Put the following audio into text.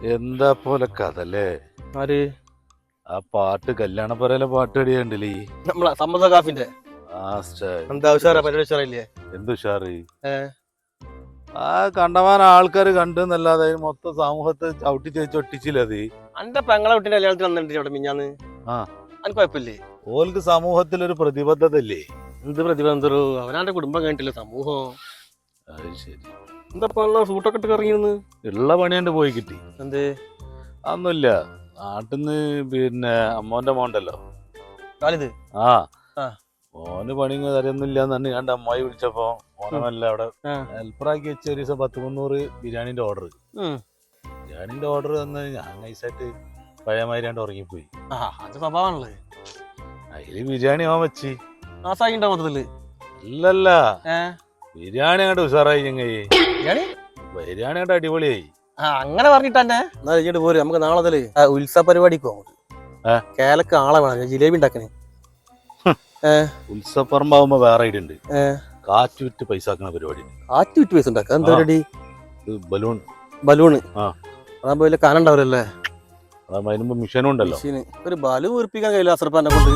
എന്താ പോലെ കഥല്ലേ? ആര്? ആ പാട്ട് കല്യാണ പറയലെ പാട്ട് അടിയണ്ടില്ലേ? നമ്മളെ സമ്മത കാഫിന്റെ എന്താ ഉഷാറാ പരിപാടി ഉഷാറില്ലേ? എന്തുഷാറ് ആ കണ്ടമാനം ആൾക്കാര് കണ്ടെന്നല്ലാതെ മൊത്തം സമൂഹത്തെ ചവിട്ടി ചൊട്ടിച്ചില്ലത്. അന്റെ പെങ്ങളെ കുട്ടിന്റെ കല്യാണത്തിന് വന്നിട്ട് ഇവിടെ മിഞ്ഞാന്ന്. ആ അനക്ക് കുഴപ്പമില്ലേ? ഓൽക്ക് സമൂഹത്തിലൊരു പ്രതിബദ്ധത ഇല്ലേ? എന്ത് പ്രതിബന്ധം? അവനാന്റെ കുടുംബം കഴിഞ്ഞിട്ടില്ല സമൂഹം. അത് ശരി. എന്താ സൂട്ടൊക്കെ ഇട്ട് ഇറങ്ങിയെന്ന് ഉള്ള പണിയാണ്ട് പോയി കിട്ടി. എന്ത്? അതൊന്നുമില്ല. നാട്ടിന്ന് പിന്നെ അമ്മോന്റെ മോണ്ടല്ലോ ആ ഓന് പണി തരുന്നില്ലാന്ന് കണ്ട അമ്മായി വിളിച്ചപ്പോ ഓനമല്ല അവിടെ ഹെൽപ്പറാക്കി വെച്ച ഒരു ദിവസം 10-300 ബിരിയാണിന്റെ ഓർഡർ. ബിരിയാണിന്റെ ഓർഡർ തന്ന് ഞാൻ നൈസായിട്ട് പഴയമാതിരി ഉറങ്ങിപ്പോയി. സ്വഭാവമാണല്ലേ അതില് ബിരിയാണി അവൻ വെച്ച് മൊത്തത്തില്. ഇല്ലല്ല ബിരിയാണി അങ്ങോട്ട് ഉഷാറായി. ചങ്ങായി ബിരിയാണി അങ്ങോട്ട് അടിപൊളിയായി. അങ്ങനെ പറഞ്ഞിട്ടെന്നെ കഴിഞ്ഞിട്ട് പോരും. നമുക്ക് നാളെ മുതല് ഉത്സവ പരിപാടിക്ക് പോകും. കേലക്ക് ആളെ വേണം, ജിലേബി ഉണ്ടാക്കണേ. ഉത്സവപ്പറമ്പാവുമ്പോ വേറെ ഐഡിയ ഉണ്ട്. കാറ്റ് വിറ്റ് പൈസ ആക്കുന്ന പരിപാടി. കാറ്റ് വിറ്റ് പൈസ ഉണ്ടാക്കുക? എന്താ പരിപാടി? ബലൂണ്. അതാകുമ്പോ വലിയ കാനം ഉണ്ടാവില്ലല്ലേ? അതിനുമ്പോ മിഷനും ഉണ്ടല്ലോ. ഒരു ബലൂൺ വീർപ്പിക്കാൻ കഴിയില്ല അസർപ്പാന്റെ കൊണ്ട്.